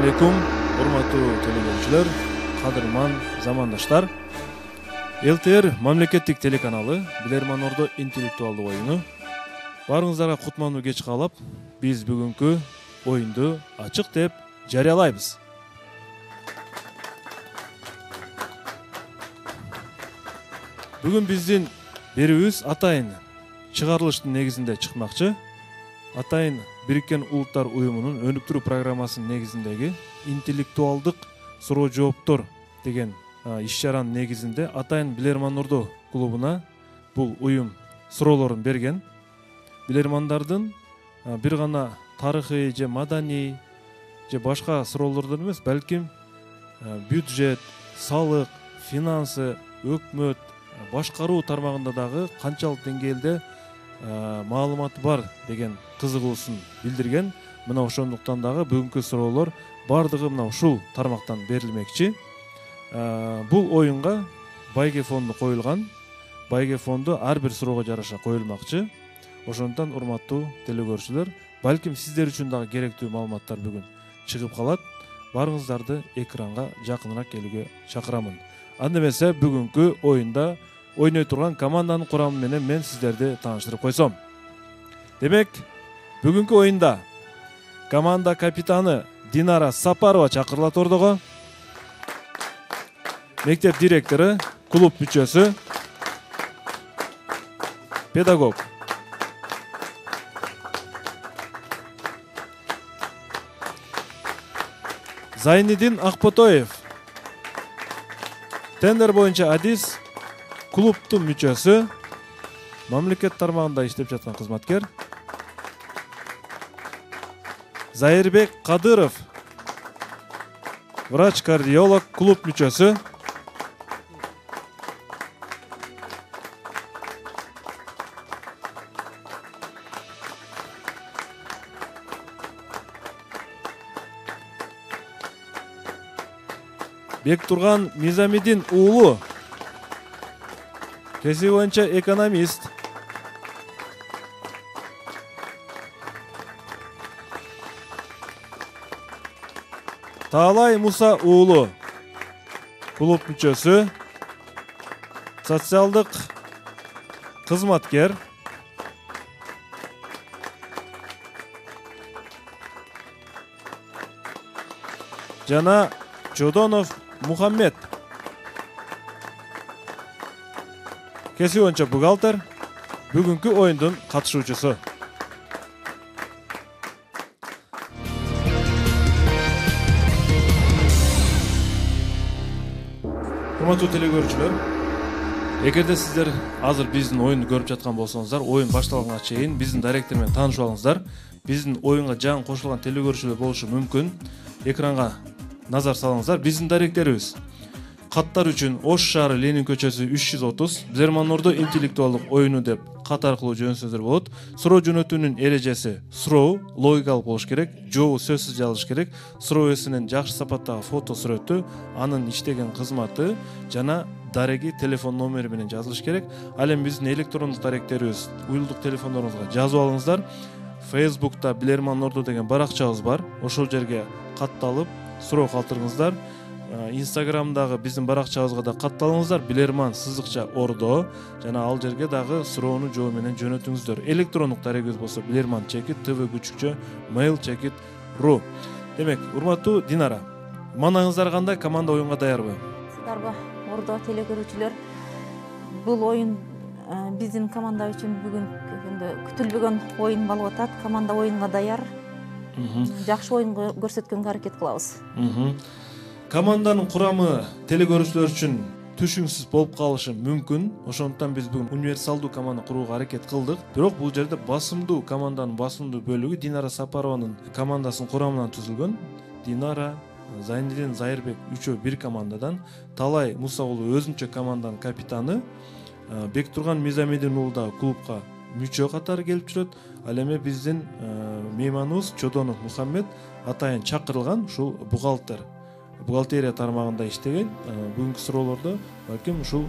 алейкум, урматтуу телекөрүүчүлөр, кадырман замандаштар. ЛТР мамлекеттик телеканалы Билерман Ордо интеллектуалдуу оюну. Барыңыздарга кутмандуу кеч каалап, биз бүгүнкү оюнду ачык деп жарыялайбыз. Бүгүн биздин берүүбүз атайын чыгарылыштын негизинде чыкмакчы. Атайын Бириккен Улуттар Уюмунун өнүктүрүү программасынын негизиндеги интеллектуалдык суроо жооптор деген иш-чаранын негизинде атайын Билерман Ордо клубуна бул уюм суроолорун берген. Билермандардын бир гана тарыхый же маданий же башка суроолордон эмес, балким бюджет, салык, финансы, өкмөт, башкаруу тармагында дагы канчалык деңгээлде маалыматы бар деген кызыгуусун билдирген. Мына ошондуктан дагы бүгүнкү суроолор бардыгы мына ушул тармактан берилмекчи. Бул оюнга байге фонду коюлган. Байге фонду ар бир суроого жараша коюлмакчы. Ошондуктан урматтуу телекөрүүчүлөр, балким сиздер үчүн дагы керектүү маалыматтар бүгүн чыгып калат. Барыңыздарды экранга жакыныраак келүүгө чакырамын. Анда эмесе бүгүнкү оюнда ойной турган команданын курамы менен мен сиздерди тааныштырып койсом. Демек, бүгүнкү оюнда команда капитаны Динара Сапарова чакырылат ордого. Мектеп директору, клуб мүчөсү, педагог. Зайнидин Акботоев, тендер боюнча адис, клубтун мүчөсү, мамлекет тармагында иштеп жаткан кызматкер. Зайырбек Кадыров, врач-кардиолог, клуб мүчөсү. Бектурган Мизамидин уулу, кесиби боюнча экономист. Таалай Муса уулу, клуб мүчөсү, социалдык кызматкер. Жана Чодонов Мухаммед, кесиби боюнча бухгалтер, бүгүнкү оюндун катышуучусу. Урматтуу телекөрүүчүлөр, эгерде сиздер азыр биздин оюнду көрүп жаткан болсоңуздар, оюн башталганга чейин биздин директор менен таанышып алыңыздар. Биздин оюнга жаңы кошулган телекөрүүчүлөр болушу мүмкүн. Экранга назар салыңыздар. Биздин директорубуз каттар үчүн Ош шаары Ленин көчөсү 330, Билерман Ордо интеллектуалдык оюну деп кат аркылуу жөнөтсөңүздөр болот. Суроо жөнөтүүнүн эрежеси: суроо логикалык болуш керек, жообу сөзсүз жазылыш керек, суроо ээсинин жакшы сапаттагы фото сүрөтү, анын иштеген кызматы жана дареги телефон номери менен жазылыш керек. Ал эми биздин электрондук даректерибиз, уюлдук телефондоруңузга жазып алыңыздар. Facebook'ta Билерман Ордо деген баракчабыз бар. Ошол жерге катталып суроо калтырыңыздар. Инстаграмдагы биздин баракчабызга да катталыңыздар. Билерман _Ордо, жана ал жерге дагы суроону жооп менен жөнөтүңүздөр. Электрондук дарегибиз болсо bilerman@tv.mail.ru. Демек, урматтуу Динара, манаңыздар кандай, команда оюнга даярбы? Сиздерге Ордо телекөрүүчүлөр, бул оюн биздин команда үчүн бүгүн күтүлбөгөн оюн болуп атат. Команда оюнга даяр. Жакшы оюн көрсөткөнгө аракет кылабыз. Команданын курамы телекөрүүчүлөр үчүн түшүнүксүз болуп калышы мүмкүн. Ошондуктан биз бүгүн универсалдуу команда курууга аракет кылдык. Бирок бул жерде басымдуу команданын басымдуу бөлүгү Динара Сапарованын командасынын курамынан түзүлгөн. Динара, Зайнидин, Зайырбек үчөө бир командадан, Талай Муса уулу өзүнчө команданын капитаны, Бектурган Мизамидин уулу да клубка мүчө катары келип жүрөт. Ал эми биздин мейманыбыз Чодонов Мухаммед атайын чакырылган, ушул бухгалтерия тармагында иштеген. Бүгүнкү суроолордо балким ушул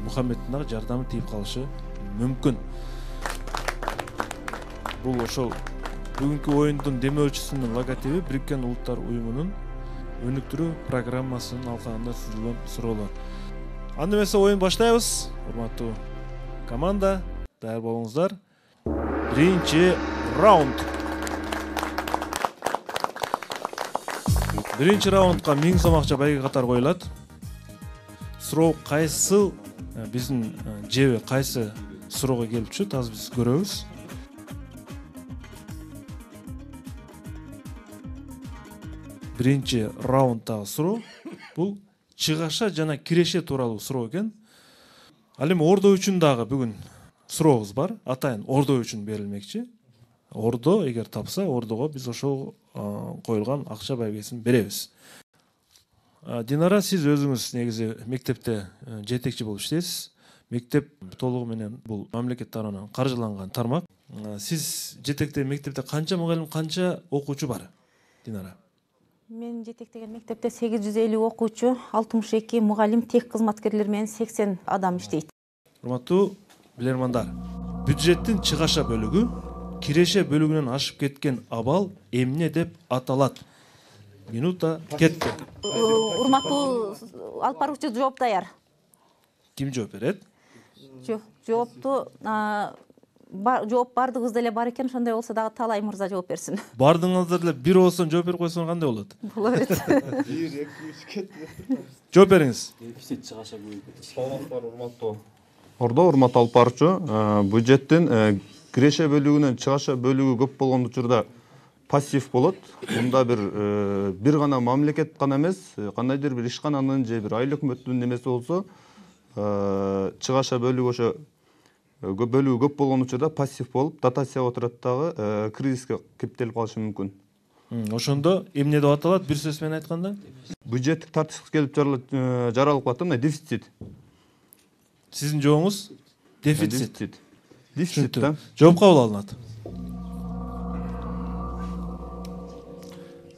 Мухаммеддин дагы жардамы тийип калышы мүмкүн. Бул ошол бүгүнкү оюндун демөөлчүсүнүн логотиби Бириккен Улуттар Уюмунун өнүктүрүү программасынын алкагында түзүлгөн суроолор. Анда эмесе оюн баштайбыз. Урматтуу команда, даяр болуңуздар. Биринчи раунд. Биринчи раундга 1000 сом акча байге катар коюлат. Суроо кайсы биздин жеби кайсы суроого келип түшөт, азыр биз көрөбүз. Биринчи раундтагы суроо бул чыгаша жана киреше тууралуу суроо экен. Ал эми ордо үчүн дагы бүгүн сурообуз бар. Атайын ордо үчүн берилмекчи. Ордо эгер тапса, ордого биз ошол коюлган акча байгесин беребиз. Динара, сиз өзүңүз негизи мектепте жетекчи болуп иштейсиз. Мектеп толугу менен бул мамлекет тарабынан каржыланган тармак. Сиз жетектеген мектепте канча мугалим, канча окуучу бар, Динара? Мен жетектеген мектепте 850 окуучу, 62 мугалим, тех кызматкерлер менен 80 адам иштейт. Урматтуу билермандар, бюджеттин чыгаша бөлүгү киреше бөлүгүнөн ашып кеткен абал эмне деп аталат? Минута кетти. Урматтуу алып баруучу жооп даяр. Ким жооп берет? Жоопту жооп бардыгыбызда эле бар экен, ошондой болсо дагы Талай мырза жооп берсин. Бардыңыздар эле бир ооздан жооп берип койсоң кандай болот? Боло берет. 1, 2, 3 кетти. Жооп бериңиз. Дефицит чыгаша бөлүгү. Саламаттар, урматтуу. Ордо урматтуу алып баруучу, бюджеттин киреше бөлүгүнөн чыгаша бөлүгү көп болгон учурда пассив болот. Мында бир гана мамлекет гана эмес, кандайдыр бир ишкананын же бир айыл өкмөттүн немеси болсо, чыгаша бөлүгү ошо бөлүгү көп болгон учурда пассив болуп, дотацияга отурат дагы кризиске кептелип калышы мүмкүн. Ошондо эмне деп аталат бир сөз менен айтканда? Бюджеттик тартипсиз келип жаралып калат, мына дефицит. Сиздин жообуңуз дефицит. Дефицит да. Жооп кабыл алынат.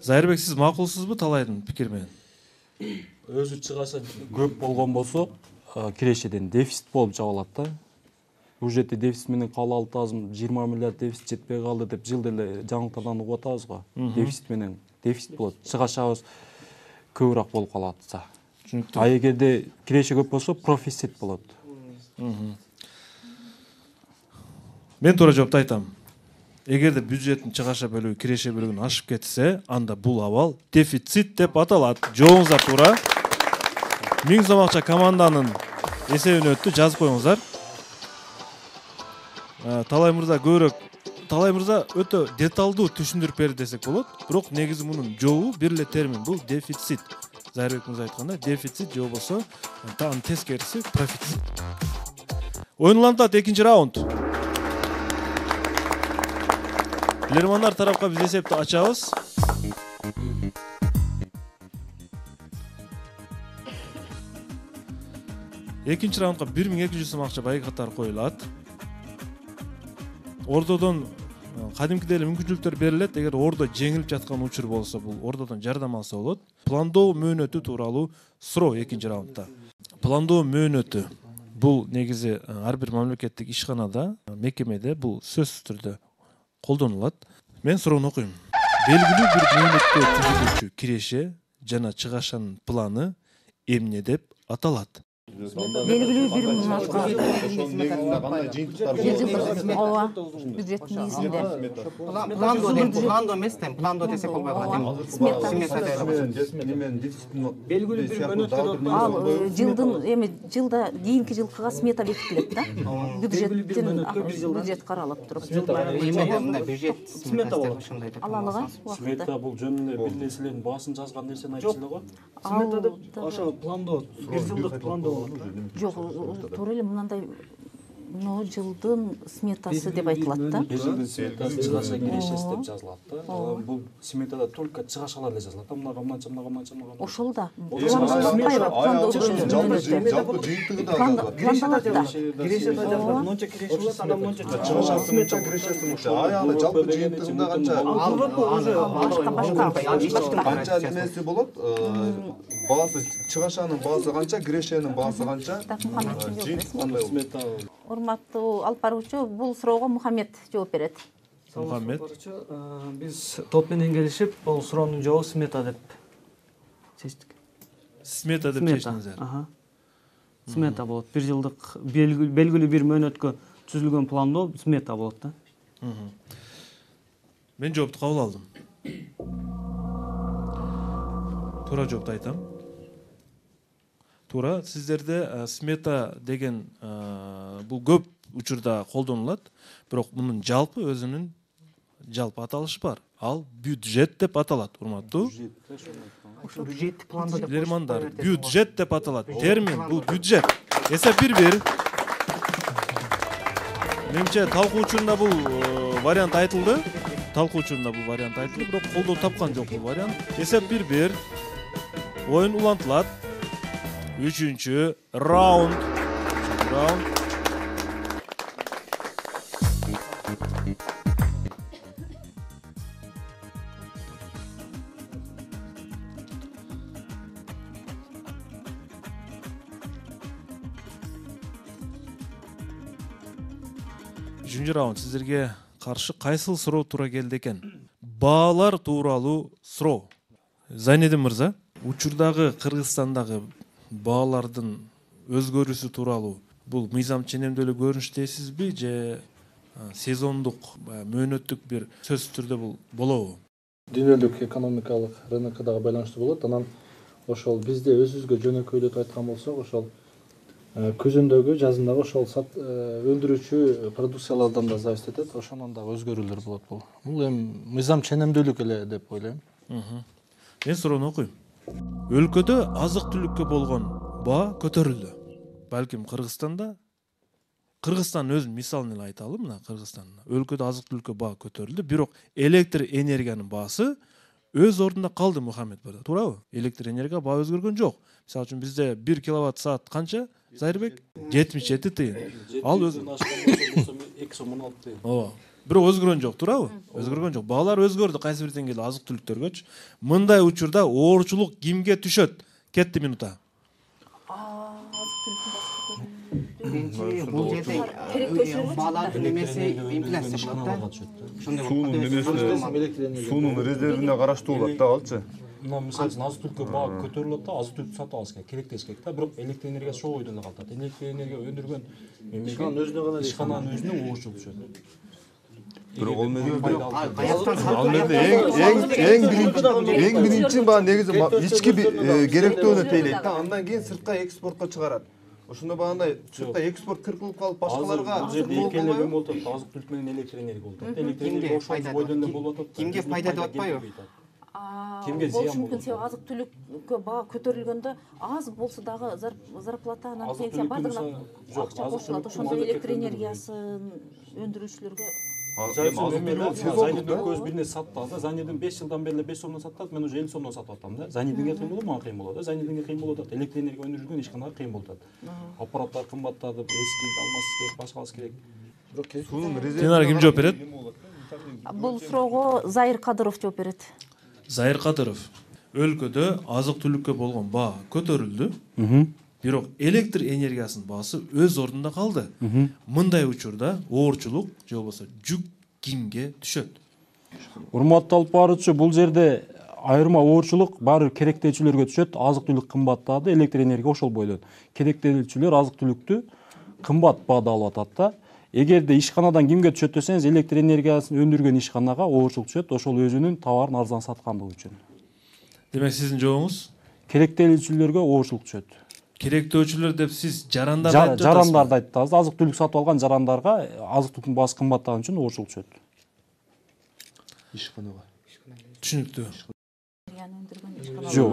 Зайырбек, сиз макулсузбу Талайдын пикири менен? Өзү чыгаша көп болгон болсо, кирешеден дефицит болуп жабылат да. Бюджетти дефицит менен кабыл алып азыр 20 миллиард дефицит жетпей калды деп жылда эле жаңылыктардан угуп атабыз го. Дефицит менен дефицит болот. Чыгашабыз көбүрөөк болуп калат. Түшүнүктүү. А эгерде киреше көп болсо, профицит болот. Мен туура жоопту айтам. Эгерде бюджеттин чыгаша бөлүгү киреше бөлүгүн ашып кетсе, анда бул абал дефицит деп аталат. Жообуңуздар туура. 1000 сом акча команданын эсебине өттү, жазып коюңуздар. Талай мырза көбүрөөк, Талай мырза өтө деталдуу түшүндүрүп берди десек болот. Бирок негизи мунун жообу бир эле термин, бул дефицит. Зайырбек мырза айткандай, дефицит жоо болсо, анын тескериси профицит. Оюн улантат экинчи раунд. Билермандар тарапка биз эсепти ачабыз. Экинчи раундга 1200 сом акча байга катар коюлат. Ордодон кадимкидей эле мүмкүнчүлүктөр берилет. Эгер ордо жеңилип жаткан учур болсо, бул ордодон жардам алса болот. Пландоо мөөнөтү тууралуу суроо экинчи раундда. Пландоо мөөнөтү бул негизи ар бир мамлекеттик ишканада, мекемеде бул сөзсүз түрдө колдонулат. Мен суроону окуйм. Белгилүү бир мөөнөткө түзүлүүчү киреше жана чыгашанын планы эмне деп аталат? Белгилүү бир ооба, бюджеттин негизинде. Пландо эмес, пландо десек болбой калат. Смета белгилүү бир мөөнөткө Ал жылда кийинки жылкыга смета бекитилет да. Бюджет каралып туруп. бюджет смета болот. Алалыга Смета бул жөнүндө бир нерселердин баасын жазган нерсени айтчу эле го. Смета деп ошо пландо, бир жылдык пландо болот. Жок, туура эле мындай жылдын сметасы деп айтылат да. Бир жылдын сметасы чыгаша кирешеси деп жазылат да. Бул сметада только чыгашалар эле жазылат. Мынага мынча. Ошол да. Киреше да жазылат. Монча киреше болот, андан монча Чыгаша смета кирешеси мынча. Аял жалпы жыйынтыгында канча немеси болот? Баасы чыгашанын баасы канча, кирешенин баасы канча? Жыйынтык кандай болот? Урматтуу алып баруучу, бул суроого Мухаммед жооп берет. Мухаммед. Биз топ менен келишип, бул суроонун жообу смета деп чечтик. Смета деп чечтиңиздер. Смета болот. 1 жылдык белгилүү бир мөөнөткө түзүлгөн пландоо смета болот да. Мен жоопту кабыл алдым. Туура жоопту айтам. Туура, сиздерде смета деген бул көп учурда колдонулат, бирок мунун жалпы өзүнүн жалпы аталышы бар. Ал бюджет деп аталат, урматтуу. Бюджет планда деп Билермандар, бюджет деп аталат. Термин бул бюджет. Эсеп 1-1. Менимче талкуу учурунда бул вариант айтылды. Бирок колдоо тапкан жок бул вариант. Эсеп 1-1. Оюн улантылат. 3-чү раунд. Үчүнчү раунд сиздерге каршы кайсыл суроо туура келди экен? Баалар тууралуу суроо. Зайнедин мырза, учурдагы Кыргызстандагы баалардын өзгөрүүсү тууралуу бул мыйзам ченемделүү көрүнүш дейсизби же сезондук, мөөнөттүк бир сөзсүз түрдө бул болобу? Дүйнөлүк экономикалык рынокко байланыштуу болот. Анан ошол бизде өзүбүзгө жөнөкөйлөп айткан болсок, ошол көзөндөгү, жазындагы ошол өндүрүүчү продукциялардан да зависит этет. Ошонун дагы өзгөрүүлөр болот бул. Бул эми мыйзам ченемдүүлүк эле деп ойлойм. Мен суроону окуйм. Өлкөдө азык-түлүккө болгон баа көтөрүлдү. Балким Кыргызстан өзүнүн мисалын эле айталы, мына Кыргызстанда. Өлкөдө азык-түлүккө баа көтөрүлдү, бирок электр энергиянын баасы өз ордунда калды, Мухаммед Бада. Туурабы? Электр энергия баа өзгөргөн жок. Мисалы үчүн бизде 1 киловатт саат канча? Зайырбек 77 тыйын. Ал өз 2 сом 16 тыйын. Ооба. Бирок өзгөргөн жок, туурабы? Өзгөргөн жок. Баалар өзгөрдү кайсы бир деңгээлде азык-түлүктөргөчү. Мындай учурда оорчулук кимге түшөт? Кетти минута. биринчи бул жерде баалардын немеси инфляция болот да. Суунун резервине караштуу болот да алчы. Мына мисалы үчүн азык-түлүккө баа көтөрүлөт да, азык-түлүктү сатып алабыз керек, керектеш керек да, бирок электр энергиясы ошол бойдон калтат. Электр энергия өндүргөн ишкананын өзүнө оорчулук түшөт. Бирок ал эң биринчи баа негизи ички керектөөнү тейлейт да, андан кийин сыртка экспортко чыгарат. Ошондо багандай сыртка экспорт кыркылып калып башкаларга бул жерде эки эле бөлүм болуп атат. Азык-түлүк менен электр энергия болуп атат. Электр энергия ошол бойдон эле болуп атат. Кимге пайда деп атпайбы? Кимге зыян болот? Себеби азык-түлүккө баа көтөрүлгөндө аз болсо дагы зарплата анан пенсия бардыгына акча кошулат. Ошондо электр энергиясын өндүрүүчүлөргө Зайнидин көз бирине сатты да. Зайнидин 5 жылдан бери 5 сомдон сатат, мен уже 50 сомдон сатып атам да. Зайнидинге кыйын болот, мага кыйын болот да. Зайнидинге кыйын болуп атат. Электр энергия өндүрүлгөн ишканага кыйын болуп атат. Аппараттар кымбаттады, эски алмаш керек, башкасы керек. Тенар ким жооп берет? бул суроого Зайыр Кадыров жооп берет. Зайыр Кадыров. Өлкөдө азык-түлүккө болгон баа көтөрүлдү. Бирок электр энергиясынын баасы өз ордунда калды. Мындай учурда оорчулук же болбосо жүк кимге түшөт? Урматтуу алып баруучу, бул жерде айырма оорчулук баары керектелүүчүлөргө түшөт. Азык-түлүк кымбаттады, электр энергия ошол бойдон. Керектелүүчүлөр азык-түлүктү кымбат баада алып атат да. Эгерде ишканадан кимге түшөт десеңиз, электр энергиясын өндүргөн ишканага оорчулук түшөт, ошол өзүнүн товарын арзан саткандыгы үчүн. Демек сиздин жообуңуз керектелүүчүлөргө оорчулук түшөт. Керектөөчүлөр деп сиз жарандарды айтып жатасызбы? Жарандарды айтабыз. Азык-түлүк сатып алган жарандарга азык-түлүктүн баасы кымбаттаган үчүн оорчулук түшөт. Ишканага. Түшүнүктүү. Жок.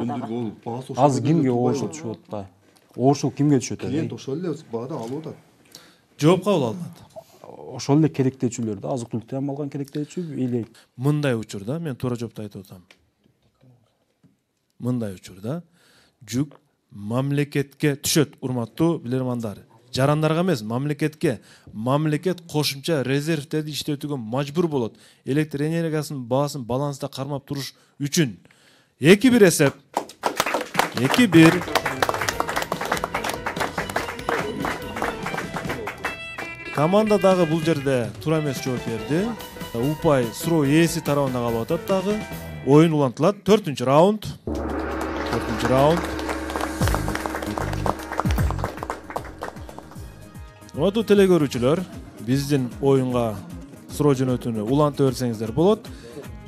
Азыр кимге оорчулук түшөт да? Оорчулук кимге түшөт? Клиент ошол эле баада алып атат. Жооп кабыл алынат. Ошол эле керектөөчүлөр да, азык-түлүктөн алган керектөөчү или мындай учурда мен туура жоопту айтып атам. Мындай учурда жүк мамлекетке түшөт, урматтуу билермандар. Жарандарга эмес, мамлекетке. Мамлекет кошумча резервтерди иштетүүгө мажбур болот. Электр энергиясынын баасын баланста кармап туруш үчүн. 2-1 эсеп. 2-1. Команда дагы бул жерде туура эмес жооп берди. Упай суроо ээси тарабында калып атат дагы. Оюн улантылат. 4-раунд. 4-cü rаунд. Урматтуу телекөрүүчүлөр, биздин оюнга суроо жөнөтүүнү уланта берсеңиздер болот.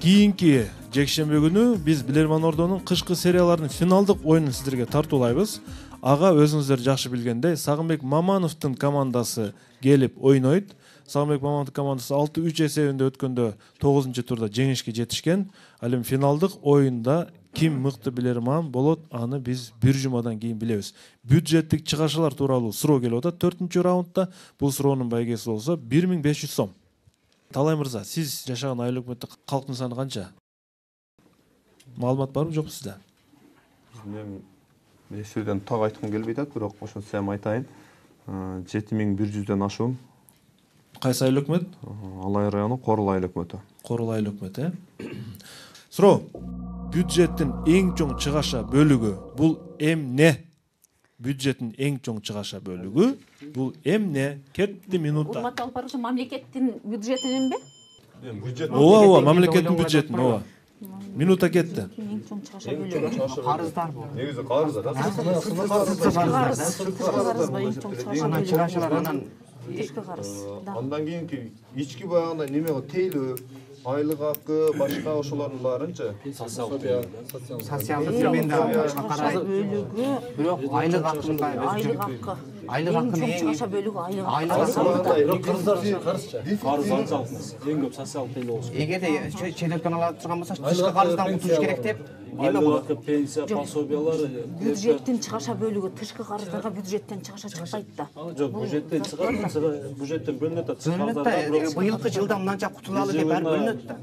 Кийинки жекшембе күнү биз Билерман Ордонун кышкы серияларынын финалдык оюнун сиздерге тартуулайбыз. Ага өзүңүздөр жакшы билгендей Сагынбек Мамановдун командасы келип ойнойт. Сагынбек Мамановдун командасы 6-3 эсебинде өткөндө 9-чу турда жеңишке жетишкен. Ал эми финалдык оюнда ким мыкты билерман болот, аны биз бир жумадан кийин билебиз. Бюджеттик чыгашалар тууралуу суроо келип атат 4-чү раундда. Бул суроонун байгеси болсо 1500 сом. Талай мырза, сиз жашаган айыл өкмөттө калктын саны канча? Маалымат барбы, жокпу сизде? Мен эсебден так айткым келбей атат, бирок ошон сем айтайын. 7100дөн ашуум. Кайсы айыл өкмөт? Алай району Корул айыл өкмөтү. Корул айыл өкмөтү, Суроо. Бюджеттин эң чоң чыгаша бөлүгү бул эмне? Бюджеттин эң чоң чыгаша бөлүгү бул эмне? Кетти минута. Урматтуу алып баруучу, мамлекеттин бюджетиненби? Ооба, мамлекеттин бюджетин, ооба. Минута кетти. Эң чоң чыгаша бөлүгү. Карыздар бу. Негизи карыздар. Эң чоң чыгаша Чыгашалар анан тышкы карыз. Андан кийинки ички баягында неме тейлөө, айлык акы, башка ошолордун баарынчы. социалдык төмендө карай. Бөлүгү, Бирок айлык акында айлык акы. айлык Эң акы чоң чыгаша бөлүгү айлык акы. Карыз анчалык эмес. Эң көп социалдык тейлөө болуш керек. эгерде чедерден ала турган болсо тышкы карыздан кутулуш керек деп эме Айлык болот. акы, пенсия, пособиялар, Бюджеттин чыгаша бөлүгү тышкы карыздарга бюджеттен чыгаша чыкпайт да. жок, бюджеттен чыгат, бюджеттен бөлүнөт да. Бөлүнөт да, быйылкы жылда мынанча кутулалы деп баары бөлүнөт да.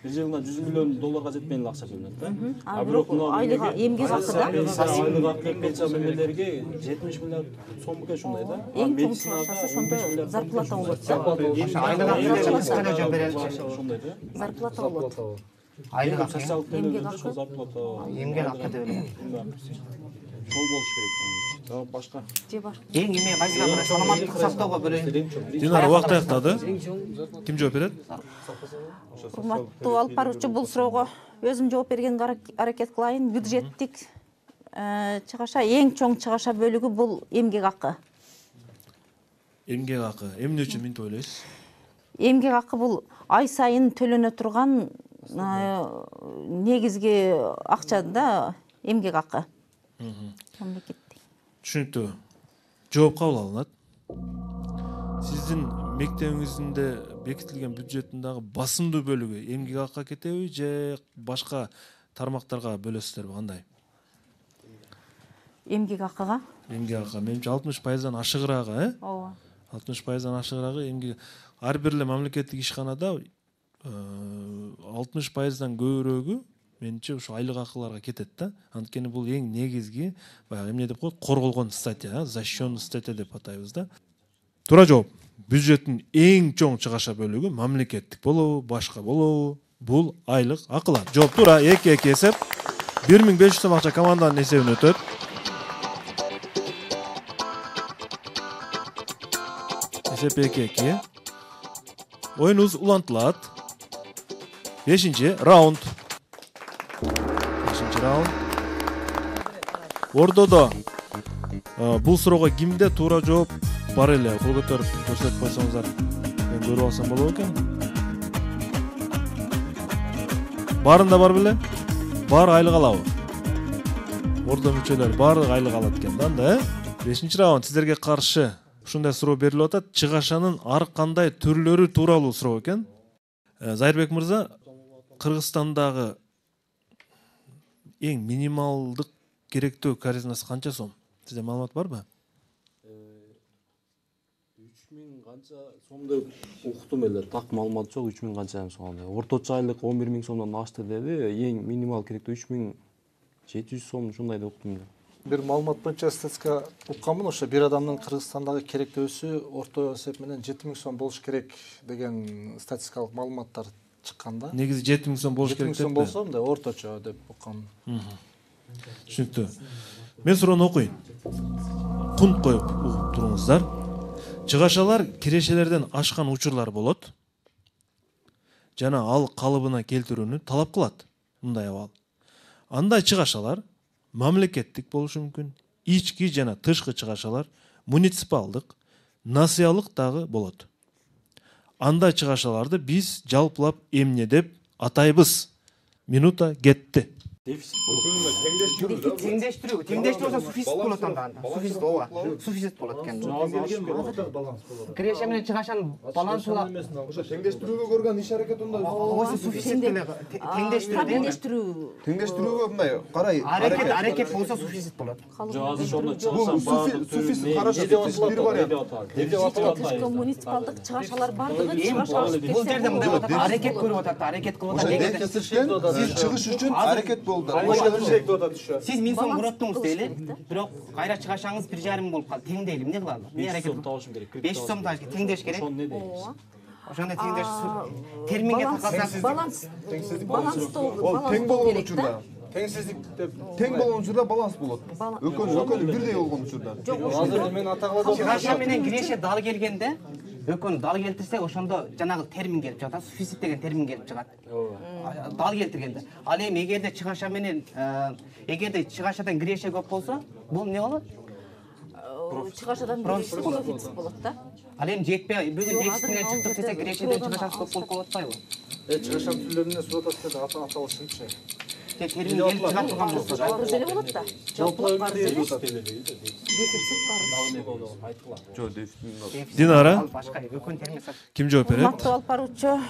Бир жылына 100 миллион долларга жетпейн эле акча бөлүнөт да. А бирок айлык эмгек акы да. Айлык акы, пенсия мемелерге 70 миллиард сом экен ушундай да. Эң чоң чыгашасы ошондо зарплата болот. Айлык акы төлөжөн береличи. Ошондой да. Зарплата болот. Айлык акы, Социалдык Эмгек төлөмдө акы. зарплата. эмгек акы деп эле. Шол болуш керек. Жок, башка. Же бар. Эң эме кайсыга бир саламаттык сактоого бир Динара убакыт аяктады. Ким жооп берет? Урматтуу алып баруучу, бул суроого өзүм жооп бергенге аракет кылайын. Бюджеттик чыгаша, эң чоң чыгаша бөлүгү бул эмгек акы. Эмгек акы. Эмне үчүн мынтип ойлойсуз? Эмгек акы бул ай сайын төлөнө турган негизги акча да, эмгек акы. Мамлекеттик. Түшүнүктүү. Жооп кабыл алынат. Сиздин мектебиңизде бекитилген бюджеттин дагы басымдуу бөлүгү эмгек акка кетеби же башка тармактарга бөлөсүздөрбү, кандай? Эмгек акыга? Эмгек акы менимче 60%дан ашыгыраагы, Ооба. 60%дан ашыгыраагы эмгек. Ар бир эле мамлекеттик ишканада 60%дан көбүрөөгү менимче ушу айлык акыларга кетет да. Анткени бул эң негизги баягы эмне деп коет, корголгон статья, защищенный статья деп атайбыз да. Туура жооп. Бюджеттин эң чоң чыгаша бөлүгү мамлекеттик болобу, башка болобу? Бул айлык акылар. Жооп туура, 2-2 эсеп. 1500 сом акча команданын эсебине өтөт. Эсеп 2-2. Оюнубуз улантылат. 5-чи раунд. 5-чи раунд. Ордодо бул суроого кимде туура жооп бар эле? Кол көтөрүп көрсөтүп койсоңуздар, мен көрүп алсам болот экен. Барында бар беле? Бар айлык алабы? Ордо мүчөлөр баардык айлык алат экен да, 5-чи раунд сиздерге каршы ушундай суроо берилип атат. Чыгашанын ар кандай түрлөрү тууралуу суроо экен. Зайырбек мырза, Кыргызстандагы эң минималдык керектөө корзинасы канча сом? Сизде маалымат барбы? 3000 канча сом деп уктум эле, так маалымат жок. 3000 канча сом. Орточо айлык 11000 сомдон ашты деди. Эң минимал керектөө 3700 сом ушундай деп уктум эле. Бир маалымат боюнча статистика укканмын, ошо бир адамдын Кыргызстандагы керектөөсү орто эсеп менен 7000 сом болуш керек деген статистикалык маалыматтар чыккан да. Негизи 7000 сом болуш керек 7000 сом деппи? болсо мындай орточо деп укканмын. Түшүнүктүү. Мен суроону окуйн. Кунт коюп угуп туруңуздар. Чыгашалар кирешелерден ашкан учурлар болот. Жана ал калыбына келтирүүнү талап кылат. Мындай абал. Андай чыгашалар мамлекеттик болушу мүмкүн, ички жана тышкы чыгашалар, муниципалдык, насыялык дагы болот. Андай чыгашаларды биз жалпылап эмне деп атайбыз? Минута кетти. Теңдештирүү болсо суффикс болот анда. Суффикс ооба. Суффикс болот экен. Киреше менен чыгашанын балансына Ошо теңдештирүүгө көргөн иш аракет унда. ошо суффикс Теңдештирүүгө мындай карай. аракет болсо суффикс болот. Бул суффикс карашы бир вариант. Тышкы муниципалдык чыгашалар бардыгы чыгашалар. Бул жерде мындай болот. Аракет көрүп атат, аракет кылып атат. Сиз чыгыш үчүн аракет болду. Сиз 1000 сом куроттуңуз дейли, бирок кайра чыгашаңыз 1,5 болуп калды. Тең дейли, эмне кылалы? Эмне аракет? 500 сом теңдеш керек. Ошондой теңдеш терминге такалсак Баланс. Ол тең болгон учурда. Тең болгон учурда баланс болот. Экөөнү бирдей болгон учурда. Азыр мен атагыла чыгаша менен киреше дал келгенде, экөөнү дал келтирсе, ошондо жанагы термин келип чыгат, суффикс деген термин келип чыгат. Дал келтиргенде. Ал эми эгерде чыгаша менен эгерде чыгашадан киреше көп болсо, бул эмне болот? Чыгашадан профицит болот да. Ал эми жетпей, бүгүн дефицит менен чыктык десе, кирешеден чыгашасы көп болуп калып атпайбы? чыгышам түрлөрүнө суатат деп аталышынчы. Термин келип чыга турган болсо да. Карыз эле болот да. Жалпылай Дефицит карыз. Динара, Ал башка экөөнү термин сат. ким жооп берет? Урматтуу алып баруучу,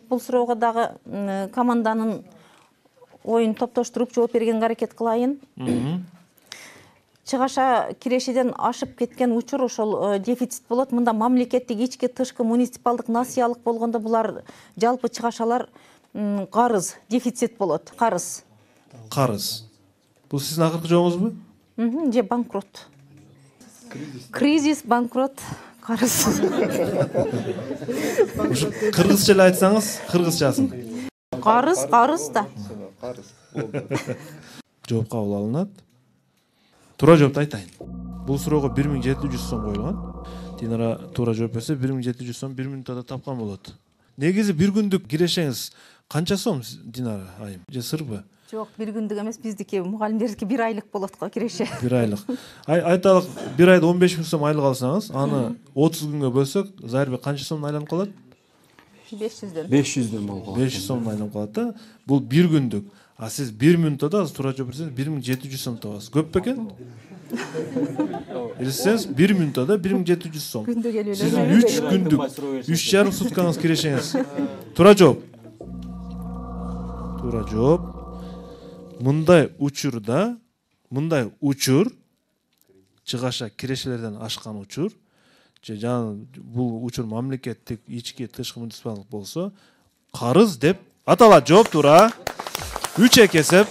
бул суроого дагы команданын оюн топтоштуруп жооп бергенге аракет кылайын. Чыгаша кирешеден ашып кеткен учур ошол дефицит болот. Мында мамлекеттик, ички, тышкы, муниципалдык, насыялык болгондо булар жалпы чыгашалар карыз, дефицит болот, карыз. Карыз. Бул сиздин акыркы жообуңузбу? Же банкрот. Кризис, банкрот, карыз. Кыргызча эле айтсаңыз, кыргызчасын. Карыз да. Жооп кабыл алынат. Туура жоопту айтайын. Бул суроого 1700 сом коюлган. Динара туура жооп берсе 1700 сом 1 минутада тапкан болот. Негизи бир күндүк кирешеңиз канча сом, Динара айым? Же сырбы? Жок, бир күндүк эмес, биздики мугалимдердики 1 айлык болот го киреше. 1 айлык. Айталык, 1 айда 15 000 сом айлык алсаңыз, аны 30 күнгө бөлсөк, Зайырбек канча сомдон айланып калат? 500дөн. 500дөн болду. 500 сомдон айланып калат да. Бул 1 күндүк. А сиз 1 минутада азыр туура жооп берсеңиз 1700 сом табасыз. Көп бекен? Элестеңиз 1 минутада 1700 сом. Күндү келип эле. Сиздин 3 күндүк, 3,5 суткаңыз кирешеңиз. Туура жооп. Туура жооп. Мындай учур чыгаша кирешелерден ашкан учур, же жана бул учур мамлекеттик, ички, тышкы, муниципалдык болсо, карыз деп аталат. Жооп туура. 3 эсеп.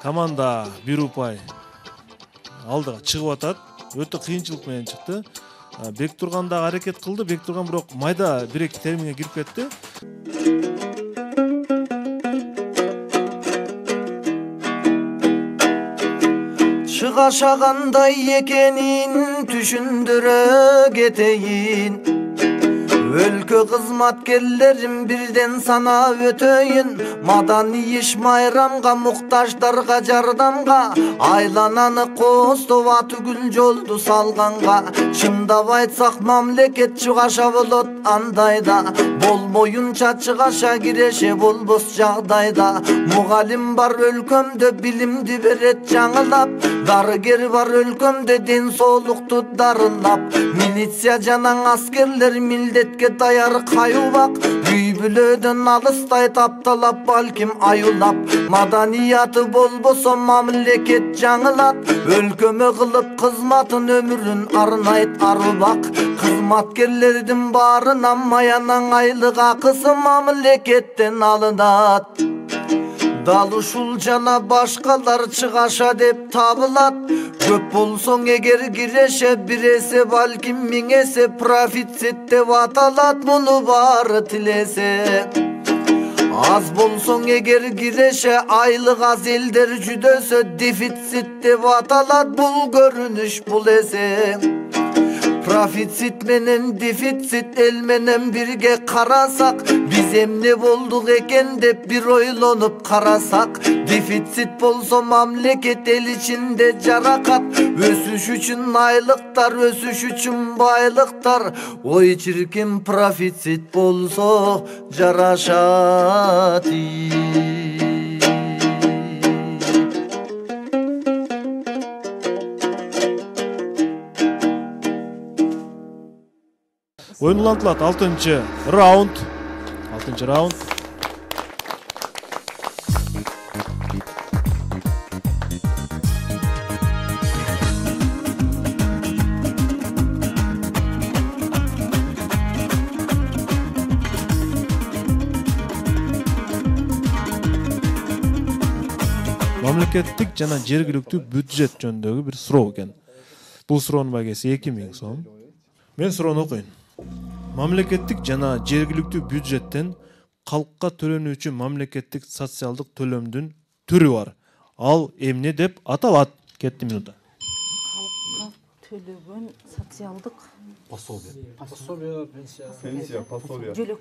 Команда 1 упай алдыга чыгып атат. Өтө кыйынчылык менен чыкты. Бектурган да аракет кылды. Бектурган бирок майда 1-2 терминге кирип кетти. Чыгаша кандай экенин түшүндүрө кетейин. Өлкө кызматкерлерин бирден санап өтөйүн. Маданий иш майрамга, муктаждарга жардамга, айлананы коостоба түгүл жолду салганга. Чындап айтсак мамлекет чыгаша болот андайда. Болмоюнча чыгаша киреше болбос жагдайда. Мугалим бар өлкөмдө билимди берет жаңылап. Дарыгер бар өлкөмдө ден соолукту дарылап. Милиция жана аскерлер милдетке даяр каюбак. Үй бүлөдөн алыстай тапталап, балким аюлап. Маданияты болбосо мамлекет жаңылат. Өлкөмө кылып кызматын өмүрүн арнайт арубак. Кызматкерлердин баарынан маянан айлык акысы мамлекеттен алынат. Дал ушул жана башкалар чыгаша деп табылат. Көп болсоң эгер киреше бир эсе, балким 1000 эсе профицит деп аталат. Муну баары тилесе. Аз болсоң эгер киреше айлык аз элдер жүдөсө дефицит деп аталат. Бул көрүнүш бул эсе. Profitsit menen defitsit el menen birge karasak, biz emne bolduk eken dep bir oylanıp karasak. Defitsit bolsa mamleket el içinde jarakat, ösüş üçün aylıktar, ösüş üçün baylıktar. Oy çirkin profitsit bolsa jaraşat. Oyun ulantылат 6-cı rauнд. 6-cı rauнд. Мамлекеттик жана жергиликтүү бюджет жөнүндөгү бир суроо экен. Бул суроонун багеси 2000 сом. Мен суроону окуйн. Мамлекеттик жана жергиликтүү бюджеттен калкка төлөнүүчү мамлекеттик социалдык төлөмдүн түрү бар. Ал эмне деп аталат? Кетти минута. Калкка төлөгөн социалдык Пособие, Пенсия, пособие. жөлөк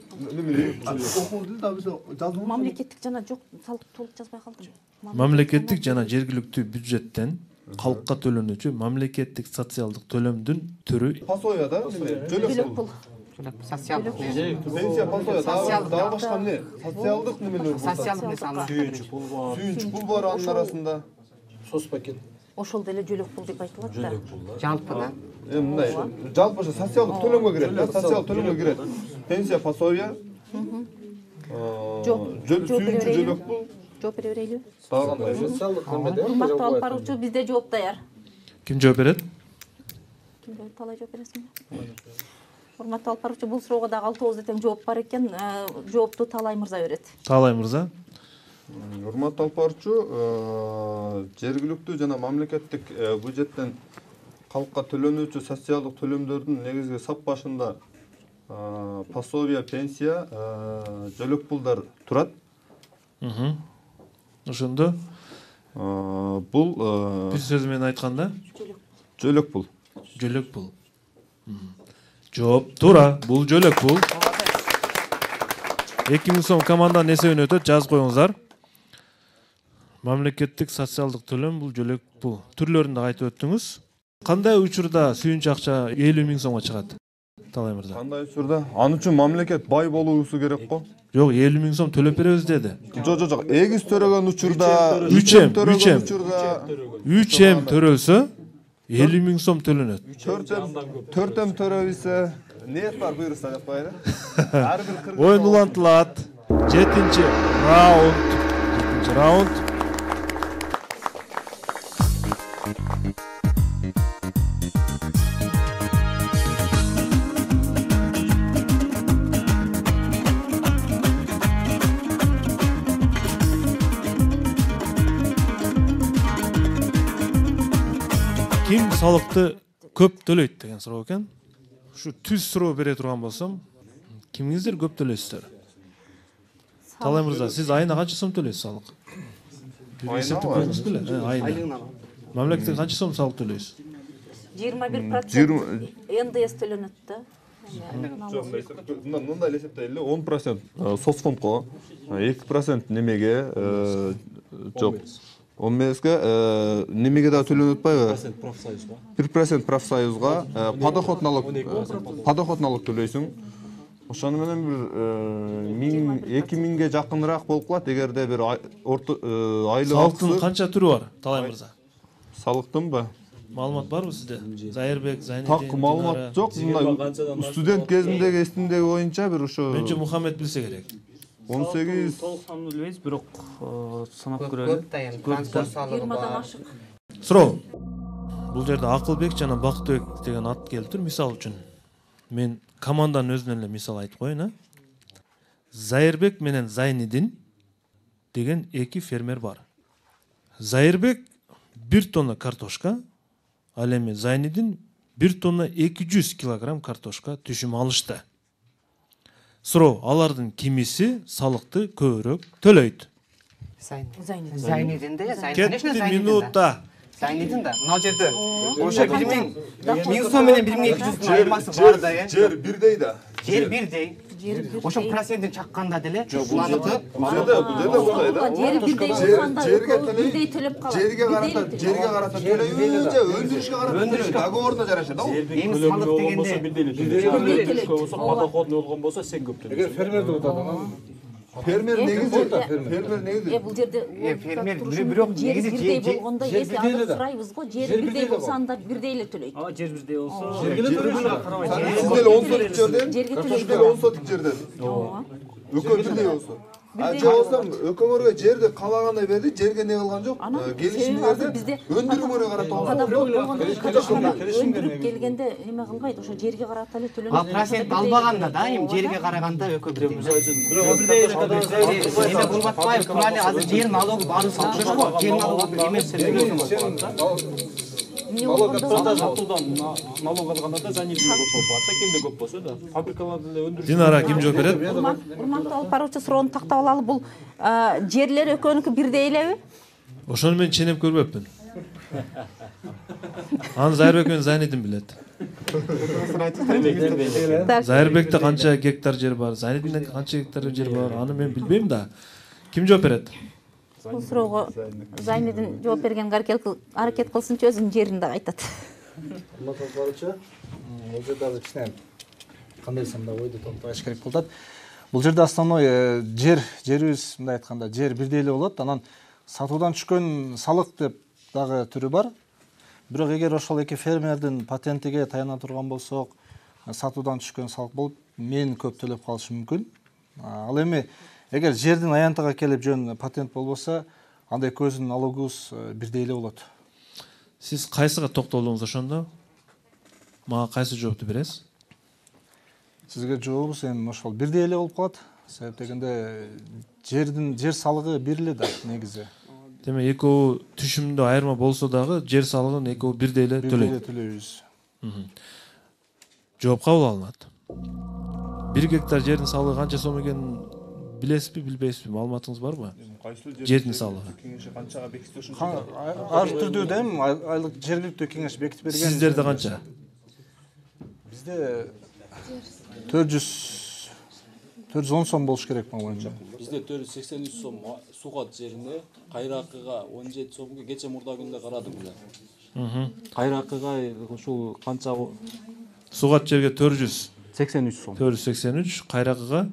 мамлекеттик жана жок салык толук жазбай калдым. Мамлекеттик жана жергиликтүү бюджеттен калкка төлөнүүчү мамлекеттик социалдык төлөмдүн түрү. Пособие да? Жөлөк пул. Социалдык Пенсия, пособие. Дагы башка эмне? Социалдык немелер бар? социалдык нерсе Сүйүнч пул бар анын арасында. соцпакет. Ошол деле жөлөк пул деп айтылат да. жалпы да. Мындай жалпы социалдык төлөмгө кирет да, социалдык төлөмгө кирет. Пенсия, пособие. Жок. Сүйүнчү жөлөк пул. Жооп бере берейлби? Дагы кандай? Социалдык немеде? Урматтуу алып баруучу, бизде жооп даяр. Ким жооп берет? Кимге талай жооп бересиңби? Урматтуу алып баруучу, бул суроого дагы 6 тең жооп бар экен. Жоопту Талай мырза берет. Талай мырза. Урматтуу алып баруучу, жергиликтүү жана мамлекеттик бюджеттен калкка төлөнүүчү социалдык төлөмдөрдүн негизги сап башында пособие, пенсия, жөлөк пулдар турат. Ошондо Бул биз сөзү менен айтканда жөлөк пул. жөлөк пул. Жооп туура, бул жөлөк пул. 2000 сом команданын эсебине өтөт, жазып коюңуздар. Мамлекеттик социалдык төлөм бул жөлөк пул. Түрлөрүн да айтып өттүңүз. Кандай учурда сүйүнч акча 50 000 сомго чыгат? Талай мырза. Кандай учурда? Ан үчүн мамлекет бай болуусу керек го. Жок, 50 000 сом төлөп беребиз деди. Жок, эгиз төрөгөн учурда, 3 эм учурда төрөлсө 50 000 сом төлөнөт. 4 эм төрөбүсө ниет бар, буйруса деп коелу. Ар бир кыргыз Oyun ulantылат. 7-ci rauнд. 7-ci rauнд. Ким салыкты көп төлөйт деген суроо экен. Şu түз суроо бере турган болсом, кимиңиздер көп төлөйсүздөр? Талай мырза, сиз айына канча сом төлөйсүз салык? Эсептеп көрдүңүз беле? Айына. Мамлекеттен канча сом салык төлөйсүз? 21% НДС төлөнөт да. Мындай эсептейли, 10% соцфондго, 2% немеге, жок. 15-ге немеге да төлөнөт атпайбы? 1% профсоюзга, подоход налог төлөйсүң. Ошону менен бир 2000ге жакыныраак болуп калат, эгерде бир айлык Салыктын канча түрү бар, Талай мырза? Салыктынбы? Маалымат барбы сизде? Зайырбек, Зайнидин, Так маалымат жок. Студент кезимдеги эстимдеги боюнча бир ошо Менче Мухаммед билсе керек. 18 толук санын билбейбиз, бирок санап көрөлү. Көп да эми транспорт салыгы 20 бар. ашык. Суроо. Бул жерде Акылбек жана Бактыбек деген ат келиптир. Мисал үчүн мен команданын өзүнөн эле мисал айтып коеюн, а? Зайырбек менен Зайнидин деген 2 фермер бар. Зайырбек 1 тонна картошка, ал эми Зайнидин 1 тонна 200 килограмм картошка түшүм алышты. Суроо, алардын кимиси салыкты көбүрөөк төлөйт? Зайнидин да, Кетти минута. Зайнидин да мына жерде ошо 1000 сом менен 1200 айырмасы бар да. Жер бирдей да. Жер бирдей. Ошо процентин чакканда деле буланыкы. Бул жерде ушундай да. Жери бирдей болгондо бирдей төлөп калат. Жерге карата төлөйбү же өндүрүшкө карата төлөйбү? Договоруна жараша да. Эми салык дегенде бирдей болсо подоходный болгон болсо сен көп төлөйсүң. Эгер фермерди утат, Фермер негизи бул жерде фермер бирок негизи бирдей болгондо эси аны сурайбыз го. Жери бирдей болсо анда бирдей эле төлөйт. Жер бирдей болсо. сиз деле 10 сотик жерден, картош деле 10 сотик жерден. Экөө бирдей болсо. Же болсо өкөмөргө жерди каалагандай берди, жерге не кылган жок. Келишимдерди өндүрүүгө карата өндүрүп келгенде эме кылбайт, ошо жерге карата эле төлөнөт. ал процент албаганда да эми жерге караганда экөө бирдей. Эме кылып атпайбы, тура эле азыр жер налогу баарыбыз окшош го. Жер налогу эмес Сатуудан налог алганда да занижение көп болуп атат, кимде көп болсо да. Фабрикаларда эле өндүрүш. Динара ким жооп берет? Урматтуу алып баруучу суроону тактап алалы. Бул жерлер экөөнүкү бирдей элеби? Ошону мен ченеп көрбөпмүн. Аны Зайырбек менен Зайнидин билет. Зайырбекте канча гектар жер бар, Зайнидинде канча гектар жер бар, аны мен билбейм да. Ким жооп берет? Бул суроого Зайнидин жооп берген аракет кылсынчы, өзүнүн жерин да айтат. барчу. Бул жерде азыр кичине кандай десем да ойду токтош керек болот. Бул жерде основной жерибиз мындай айтканда жер бирдей эле болот. Анан сатуудан түшкөн салык деп дагы түрү бар. Бирок эгер ошол эки фермердин патентиге таяна турган болсок, сатуудан түшкөн салык болуп, мен көп төлөп калышы мүмкүн. Ал эми эгер жердин аянтыга келип жөн патент болбосо, анда экөөбүздүн налогубуз бирдей эле болот. Сиз кайсыга токтолдуңуз ошондо? Мага кайсы жоопту бересиз? Сизге жообубуз эми ошол бирдей эле болуп калат. Себеп дегенде жер салыгы бир эле да негизи. Демек экөө түшүмдө айырма болсо дагы жер салыгын экөө бирдей эле төлөйбүз. Жооп кабыл алынат. 1 гектар жердин салыгы канча сом экенин билесизби, билбейсизби? Маалыматыңыз барбы? Жердин салыгы. Ар түрдүү да эми айлык жергиликтүү кеңеш бекитип берген. Сиздерде канча? Бизде 410 сом болуш керек моюнча. Бизде 483 сом Сугат жерине, Кайракыга 17 сомго кече мурда күндө карадым эле. Кайракыга ушул канча? Сугат жерге 483 сом. 483, Кайракыга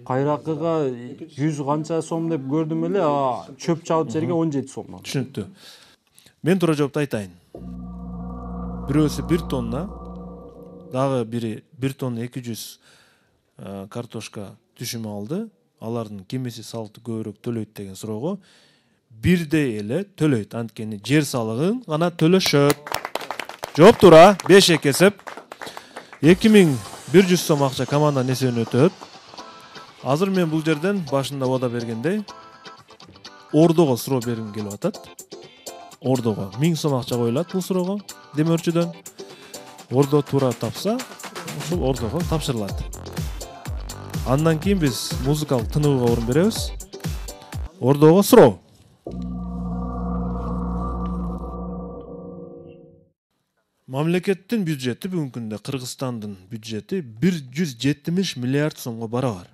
100 канча сом деп көрдүм эле, чөп чабыт жерге 17 сом. Түшүнүктүү. Мен туура жоопту айтайын. Бирөөсү 1 тонна, дагы бири 1 тонна 200 картошка түшүм алды. Алардын кимиси салыкты көбүрөөк төлөйт деген суроого бирдей эле төлөйт. Анткени жер салыгын гана төлөшөт. Жооп туура, 5 эсеп. 2100 сом акча команда несиебине өтөт. Азыр мен бул жерден башында вада бергендей Ордого суроо бергим келип атат. Ордого 1000 сом акча коюлат бул суроого демөөрчүдөн. Ордо туура тапса, ушул Ордого тапшырылат. Андан кийин биз музыкалык тыныбыга орун беребиз. Ордого суроо. Мамлекеттин бюджети бүгүнкү күндө Кыргызстандын бюджети 170 миллиард сомго барабар.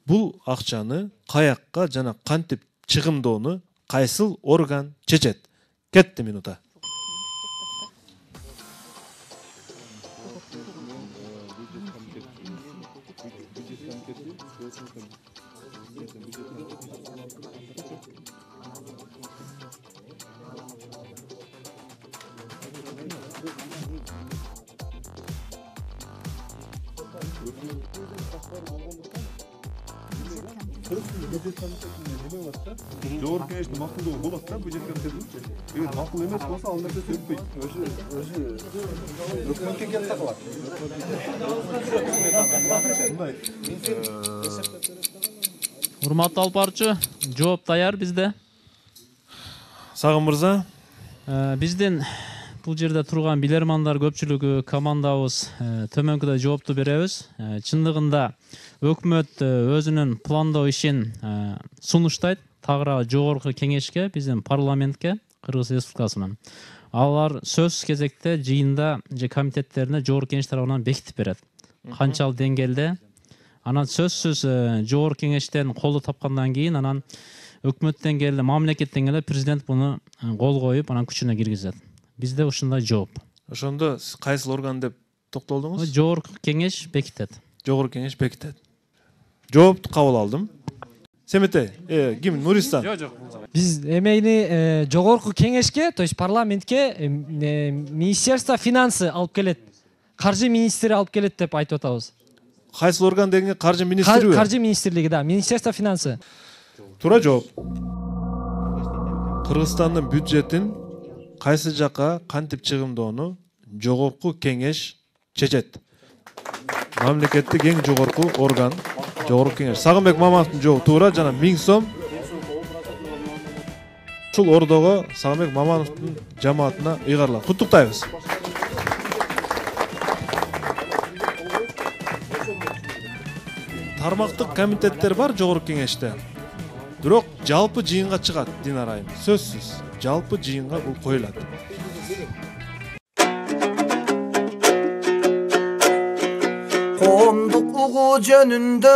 Бул акчаны каякка жана кантип чыгымдоону кайсыл орган чечет? Кетти минута. Жогорку кеңештин макулдугу болот да, бюджет комитетинчи. Эгер макул эмес болсо, ал нерсе өтпөйт. Өзү өкмөткө келип такалат. Урматтуу алып баруучу, жооп даяр бизде. Сагын мырза, Биздин бул жерде турган билермандар көпчүлүгү командабыз төмөнкүдөй жоопту беребиз. Чындыгында өкмөт өзүнүн пландоо ишин сунуштайт тагыра жогорку кеңешке, биздин парламентке, Кыргыз Республикасынан. Алар сөз кезекте жыйында же комитеттерине жогорку кеңеш тарабынан бекитип берет. Канчалык деңгээлде. Анан сөзсүз жогорку кеңештен колду тапкандан кийин анан өкмөт деңгээлде, мамлекет деңгээлде президент буну кол коюп, анан күчүнө киргизет. Бизде ушундай жооп. Ошондо кайсыл орган деп токтолдуңуз? Жогорку кеңеш бекитет. Жогорку кеңеш бекитет. Жоопту кабыл алдым. Семетей, ким? Нуристан. Биз эмейни жогорку кеңешке, то есть парламентке Министерство финансы алып келет. Каржы министри алып келет деп айтып атабыз. Кайсыл орган дегенде каржы министрлиги? Каржы министрлиги, да, Министерство финансы. Туура жооп. Кыргызстандын бюджетин кайсы жакка кантип чыгымдоону жогорку кеңеш чечет. Мамлекеттик эң жогорку орган жогорку кеңеш. Сагынбек Маматовдун жообу туура, жана 1000 сом. Ушул ордого Сагынбек Маматовдун жамаатына ыйгарылат. Куттуктайбыз. Тармактык комитеттер бар жогорку кеңеште. Бирок жалпы жыйынга чыгат Динара айым. Сөзсүз. Жалпы жыйынга бул коюлат. Коомдук угуу жөнүндө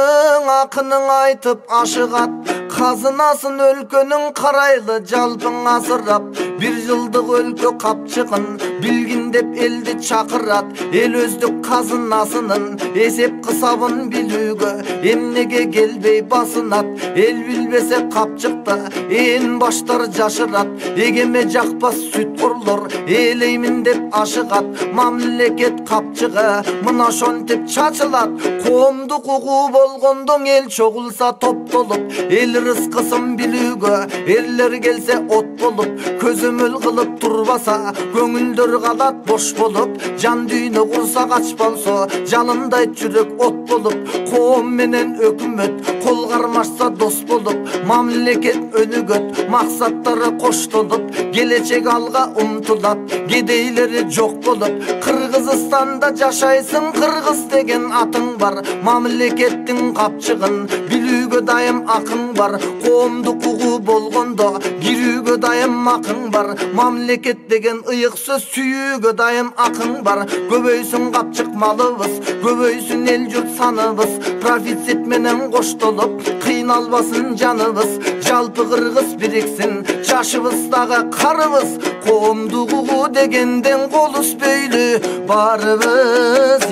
акының айтып ашыгат. Казынасын өлкөнүн карайлы жалпың асырап, бир жылдык өлкө капчыгын билгин деп элди чакырат. Эл өздүк казынасынын эсеп кысабын билүүгө эмнеге келбей басынат. Эл билбесе капчыкта ээн баштар жашырат. Эгеме жакпас сүткорлор элеймин деп ашыгат. Мамлекет капчыгы мына ошентип чачылат. Коомдук угуу болгондон эл чогулса топтолуп, эл рызкысын билүүгө эрлер келсе от болуп, көзөмөл кылып турбаса көңүлдөр калат бош болуп. Жан дүйнө курса кач болсо жалындай жүрөк от болуп. Коом менен өкмөт кол кармашса дос болуп, мамлекет өнүгөт, максаттары коштолуп, келечек алга умтулат, кедейлери жок болуп. Кыргызстанда жашайсың, кыргыз деген атың бар, мамлекеттин капчыгын билүүгө дайым акың бар. Коомдук угуу болгондо кирүүгө дайым акың бар, мамлекет деген ыйык сөз сүйүүгө дайым акың бар. Көбөйсүн капчык малыбыз, көбөйсүн эл журт саныбыз, профицит менен коштолуп кыйналбасын жаныбыз. Жалпы кыргыз бириксин, жашыбыздагы карыбыз. Коомдук угуу дегенден кол үзбөйлү барыбыз.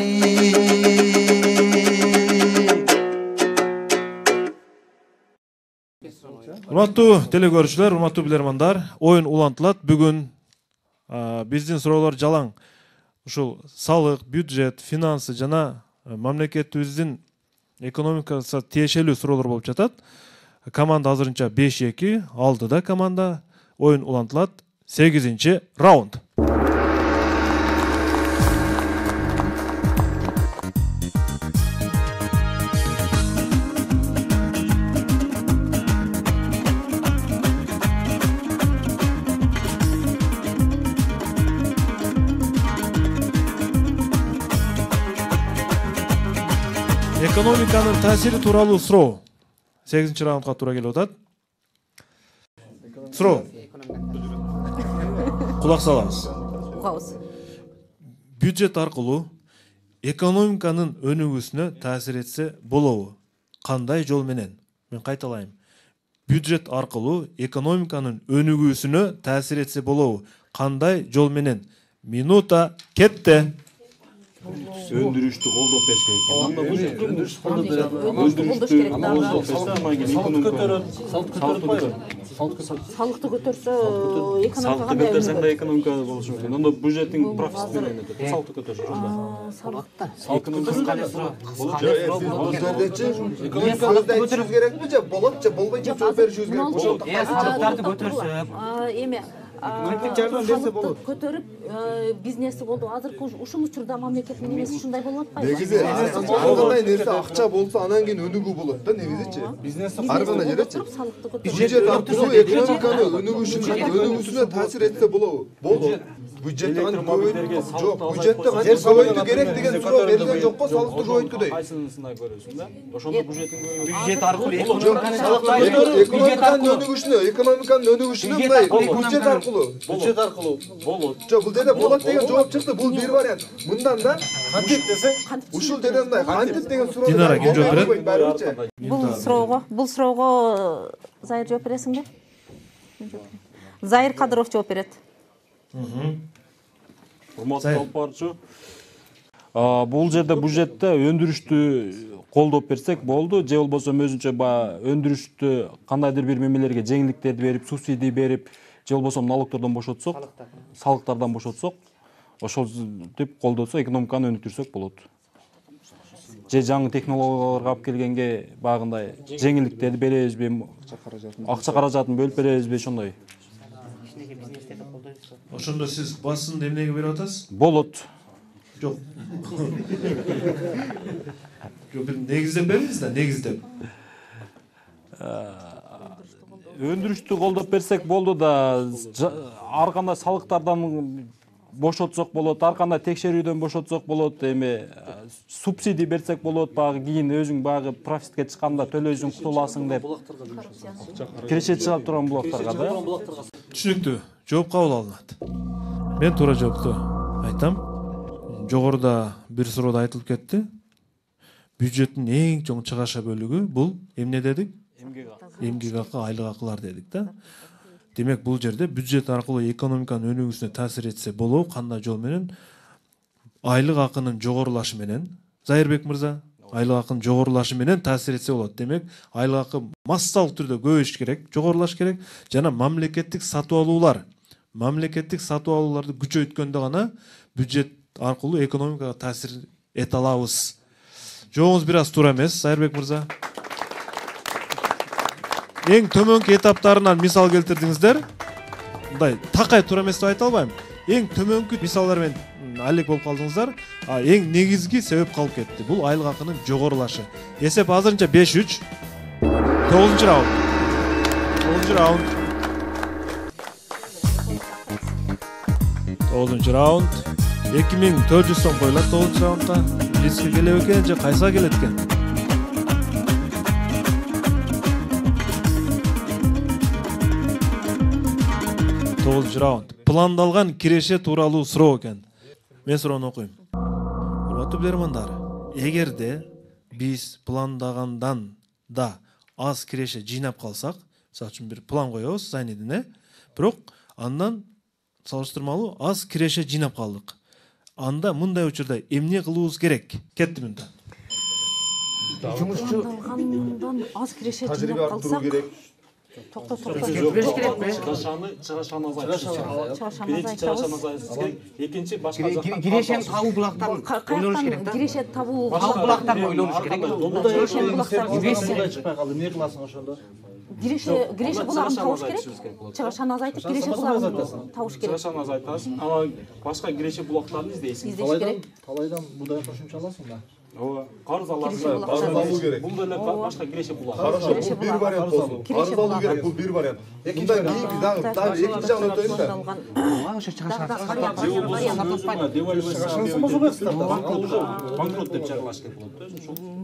Урматтуу телекөрүүчүлөр, урматтуу билермандар, оюн улантылат. Бүгүн биздин суроолор жалаң ушул салык, бюджет, финансы жана мамлекетибиздин экономикасына тиешелүү суроолор болуп жатат. Команда азырынча 5-2, алдыда команда. Оюн улантылат. 8-чи раунд. Экономиканын таасири тууралуу суроо. 8-чи раундга туура келип атат. Суроо. Кулак салабыз. Угабыз. Бюджет аркылуу экономиканын өнүгүүсүнө таасир этсе болобу? Кандай жол менен? Мен кайталайм. Бюджет аркылуу экономиканын өнүгүүсүнө таасир этсе болобу? Кандай жол менен? Минута кетти. Өндүрүштү колдоп бериш керек. Анда Өндүрүштү колдоп берет. Өндүрүштү салыкты көтөрсө экономика кандай көтөрсөң да экономика болушу мүмкүн. Анда бюджеттин профицит менен өтөт. Салыкты көтөрүш жолдо. Салыкты. Экономиканы көтөрүш керекпи же болот же болбойт же жооп беришибиз керек. Салыктарды көтөрсөк, эме жардам берсе болот. Көтөрүп бизнеси болду. Азыркы ушул учурда мамлекеттин эмеси ушундай болуп атпайбы? Негизи ар кандай нерсе акча болсо анан кийин өнүгүү болот да, негизичи. Бизнес ар кандай жеречи. Бюджет аркылуу экономиканы өнүгүүсүнө таасир этсе болобу? Болот. бюджетти электр мобилдерге жок, бюджетти кантип көбөйтүү керек деген суроо берилген жокко, салыкты көбөйткүдөй. Кайсынысына көрөсүң да? Ошондо бюджет аркылуу Экономиканын өнүгүшүнө мындай бюджет аркылуу. Бюджет аркылуу болот. Жок, бул жерде болот деген жооп чыкты. Бул бир вариант. Мындан да кантип десең, ушул жерде мындай кантип деген суроо. Динара ким жооп берет? Бул суроого Зайыр жооп бересиңби? Зайыр Кадыров жооп берет. Урматтуу алып барчу. Бул жерде бюджетте өндүрүштү колдоп берсек болду, же болбосо өзүнчө өндүрүштү кандайдыр бир мемелерге жеңилдиктерди берип, субсидий берип, же болбосо налогтордон бошотсок, салыктардан бошотсок, ошол деп колдосо экономиканы өнүктүрсөк болот. Же жаңы технологияларга алып келгенге багындай жеңилдиктерди беребизби, акча каражатын бөлүп беребизби, ошондой. Ошондо сиз басын эмнеге берип атасыз? Болот. Жок. Жок, бир негиздеп бериңиз да, негиздеп. Өндүрүштү колдоп берсек болду да, ар кандай салыктардан бошотсок болот, ар кандай текшерүүдөн бошотсок болот, эми субсидий берсек болот, багы кийин өзүң багы профитке чыкканда төлөйсүң, кутуласың деп. Киреше чыгып турган булактарга да. Түшүнүктүү. Жооп кабыл алынат. Мен туура жоопту айтам. Жогоруда бир суроодо айтылып кетти. Бюджеттин эң чоң чыгаша бөлүгү бул эмне дедик? Эмгек акы, айлык акылар дедик да. Демек бул жерде бюджет аркылуу экономиканын өнүгүүсүнө таасир этсе болобу, кандай жол менен? Айлык акынын жогорулашы менен, Зайырбек мырза, айлык акынын жогорулашы менен таасир этсе болот. Демек, айлык акы массалык түрдө көбөйүш керек, жогорулаш керек. Жана мамлекеттик сатып алууларды күчөйткөндө гана бюджет аркылуу экономикага таасир эте алабыз. Жооңуз бир аз туура эмес, Зайырбек мырза. Эң төмөнкү этаптарынан мисал келтирдиңиздер. Мындай такай туура эмес деп айта албайм. Эң төмөнкү мисалдар менен алек болуп калдыңыздар. Эң негизги себеп калып кетти. Бул айлык акынын жогорулашы. Эсеп азырынча 5-3. 9-чу раунд. 9-чу раунд. 9-чу раунд. 2400 сом коюлат 9-чу раундда. Риске келеби экен же кайсыга келет экен? Раунд. Пландалган киреше тууралуу суроо экен. Мен суроону окуйм. Урматтуу билермандар, эгерде биз пландагандан да аз киреше жыйнап калсак, мисалы үчүн бир план коебуз зайнидине, бирок андан салыштырмалуу аз киреше жыйнап калдык. Анда мындай учурда эмне кылуубуз керек? Кетти мында. Пландагандан аз киреше жыйнап калсак, Токто. Чыгашаны азайтып. Экинчи башка жактан кирешени табуу булактарын ойлонуш керек да. Киреше табуу булактарын ойлонуш керек. Чыкпай калды, эмне кыласың ошондо? Киреше булагын табыш керек. Чыгашаны азайтып, киреше булагын табыш керек. Чыгашаны азайтасың, анан башка киреше булактарды издейсиң. Талайдан будай кошумча аласың да. Ооба, карыз аласың. Карыз алуу керек. Бул деле башка киреше булак. Хорошо, бул бир вариант болду. Карыз алуу керек, бул бир вариант. Мындай кийинки дагы экинчи жагын өтөйүн да. Ошо чыгашаны банкрот деп чыгарылаш керек болот да.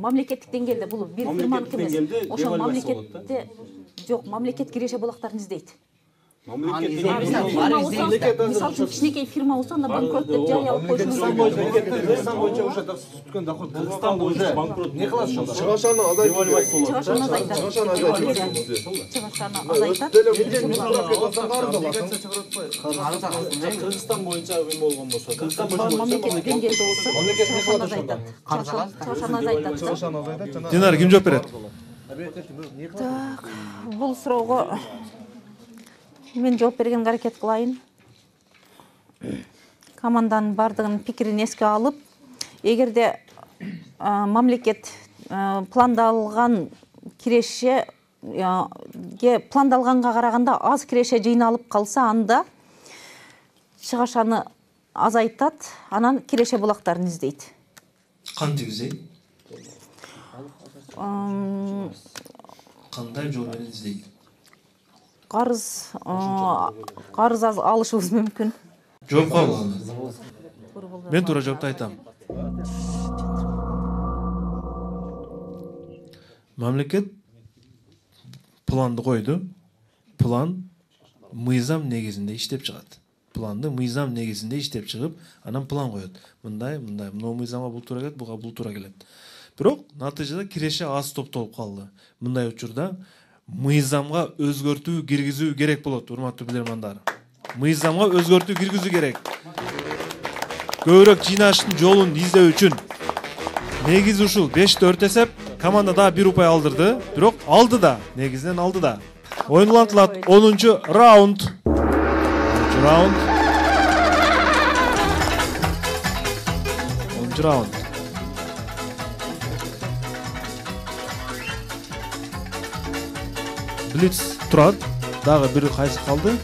Мамлекеттик деңгээлде бул бир фирманыкы эмес. Ошол мамлекетте жок, мамлекет киреше булактарын издейт. Мисалы үчүн кичинекей фирма болсо, анда банкрот деп жарыялап коюшубуз мүмкүн. Кыргызстан боюнча уже түткөн доход. Кыргызстан боюнча банкрот. Не кыласыз ошондо? Чыгашаны азайтуу керек. Чыгашаны азайтат. Кыргызстан боюнча эме болгон болсо, мамлекеттик деңгээлде болсо, чыгашаны азайтат. Чыгашаны азайтат. Динара ким жооп берет? Так, бул суроого мен жооп бергенге аракет кылайын. Команданын бардыгынын пикирин эске алып, эгерде мамлекет пландалган киреше пландалганга караганда аз киреше жыйналып калса, анда чыгашаны азайтат, анан киреше булактарын издейт. Кантип издейт? Кандай жол менен издейт? Карыз алышыбыз мүмкүн. жооп кабыл. Мен туура жоопту айтам. Мамлекет планды койду. План мыйзам негизинде иштеп чыгат. Планды мыйзам негизинде иштеп чыгып, анан план коет. Мындай, мындай мыйзамга бул туура келет, буга бул туура келет. Бирок натыйжада киреше аз топтолуп калды. Мындай учурда мыйзамга өзгөртүү киргизүү керек болот, урматтуу билермандар. Мыйзамга өзгөртүү киргизүү керек. Көбүрөөк жыйнаштын жолун издөө үчүн негизи ушул 5-4 эсеп. Команда да 1 упай алдырды, бирок алды да, негизинен алды да. Ойнулантылат 10-чу раунд. 10-чу раунд. 10-чу раунд. Блиц турат. Дагы бири кайсы калды?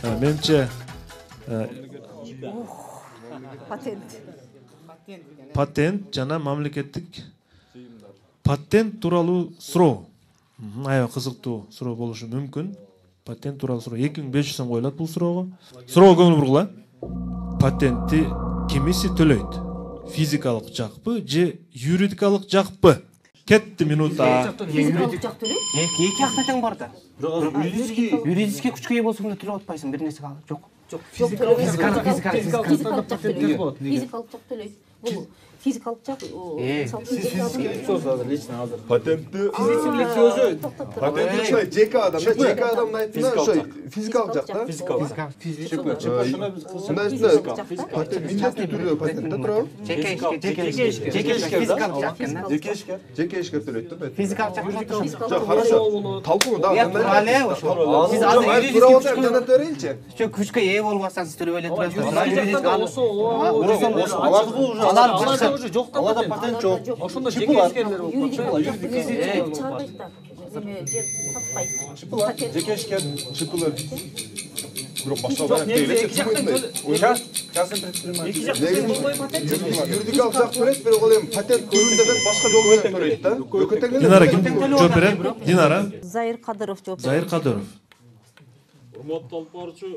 Менимче патент жана мамлекеттик патент тууралуу суроо. Аябай кызыктуу суроо болушу мүмкүн. Патент тууралуу суроо 2500 сом коюлат бул суроого. Суроого көңүл бургула. Патентти кимиси төлөйт? Физикалык жакпы же юридикалык жакпы? Кетти минута. Физикалык жак төлөйт? Эки жакта тең бар да. Юридический күчкө ээ болсоң да төлөп атпайсың, бир нерсе калып. Жок. Физикалык жак төлөйт. Бул физикалык жак патентти патентти жеке адам да, жеке адамдын айтымында ошо физикалык жакта. Патент милдеттүү түрдө патент турабы? Жеке ишке төлөйт да. Физикалык жак. Жок, хорошо. Талкуу да. Сиз азыр юридический жана төрөйүнчү. Ошо күчкө ээ болуп атсаңыз төлөп эле турасыз. Уже жок да аларда патент жок. Ошондо жеке ишкерлер болуп калат. Жеке ишкер чыпылыр. Бирок башка вариант юридикалык жак төлөйт, бирок ал эми патент түрүндө эмес, башка жол менен төлөйт да. Динара ким жооп берет? Динара. Зайыр Кадыров жооп берет. Зайыр Кадыров. Урматтуу алып баруучу,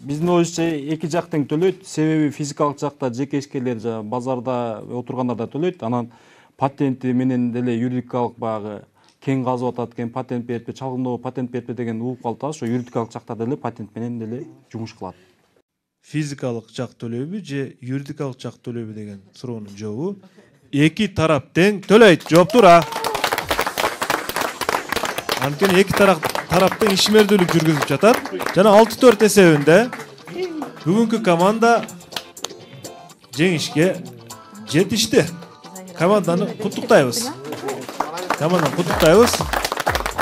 биздин оюбузча эки жак тең төлөйт. Себеби физикалык жакта жеке ишкерлер базарда отургандар да төлөйт. Анан патенти менен деле юридикалык багы кең казып атат экен, патент берипи, чалгындоо патент берипи деген угуп калды. Ошо юридикалык жакта деле патент менен деле жумуш кылат. Физикалык жак төлөйбү же юридикалык жак төлөйбү деген суроонун жообу эки тарап тең төлөйт. Жооп туура. Анткени эки тарап тең ишмердүүлүк жүргүзүп жатат. Жана 6-4 эсебинде бүгүнкү команда жеңишке жетишти. Команданы куттуктайбыз.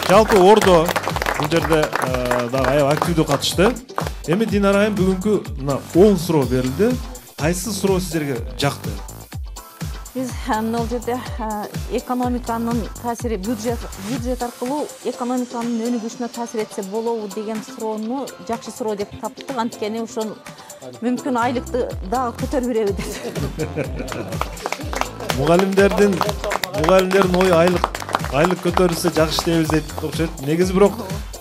Жалпы Ордо бул жерде дагы аябай активдүү катышты. Эми Динара айым бүгүнкү мына 10 суроо берилди. Кайсы суроо сиздерге жакты? Биз бул жерде экономиканын таасири бюджет аркылуу экономиканын өнүгүшүнө таасир этсе болобу деген суроону жакшы суроо деп таптык. Анткени ошол мүмкүн айлыкты дагы көтөрүп береби деп. Мугалимдердин ою айлык көтөрүлсө жакшы иштейбиз дейт окшойт. Негизи бирок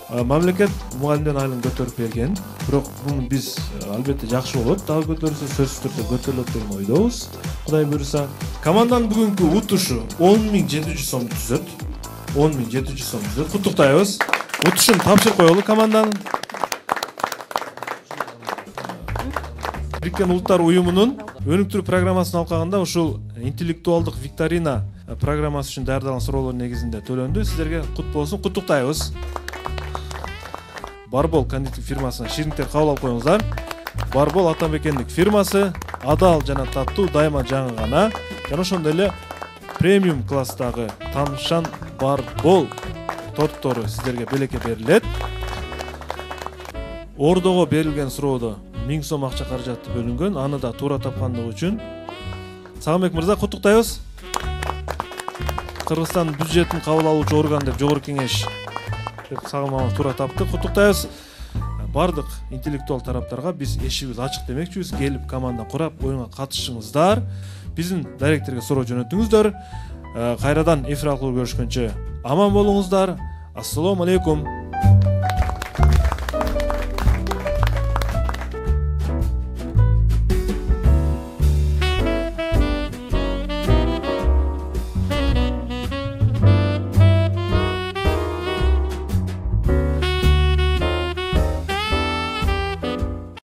мамлекет мугалимдердин айлыгын көтөрүп берген. Бирок муну биз албетте жакшы болот, дагы көтөрүлсө сөзсүз түрдө көтөрүлөт деген ойдобуз. Кудай буйруса. Команданын бүгүнкү утушу 10.700 сом түзөт. 10.700 сом түзөт. Куттуктайбыз. Утушун тапшырып коелу команданын. Бириккен Улуттар уюмунун өнүктүрүү программасын алкаганда ушул интеллектуалдык викторина программасы үчүн даярдалган суроолор негизинде төлөндү. Сиздерге кут болсун, куттуктайбыз. Барбол кондитер фирмасына шириктер кабыл алып коюңуздар. Барбол атамекендик фирмасы адал жана таттуу, дайыма жаңы гана. Жана ошондой эле премиум класстагы Танышан Барбол торттору сиздерге белекке берилет. Ордого берилген суроодо 1000 сом акча каражаты бөлүнгөн. Аны да туура тапкандыгы үчүн Сагынбек мырза куттуктайбыз. Кыргызстан бюджетин кабыл алуучу орган деп жогорку кеңеш Сагынбек туура тапты. Куттуктайбыз. Бардык интеллектуал тараптарга биз эшигибиз ачык демекчибиз. Келип команда курап оюнга катышыңыздар. Биздин директорго суроо жөнөтүңүздөр. Кайрадан эфир аркылуу көрүшкөнчө аман болуңуздар. Ассалому алейкум.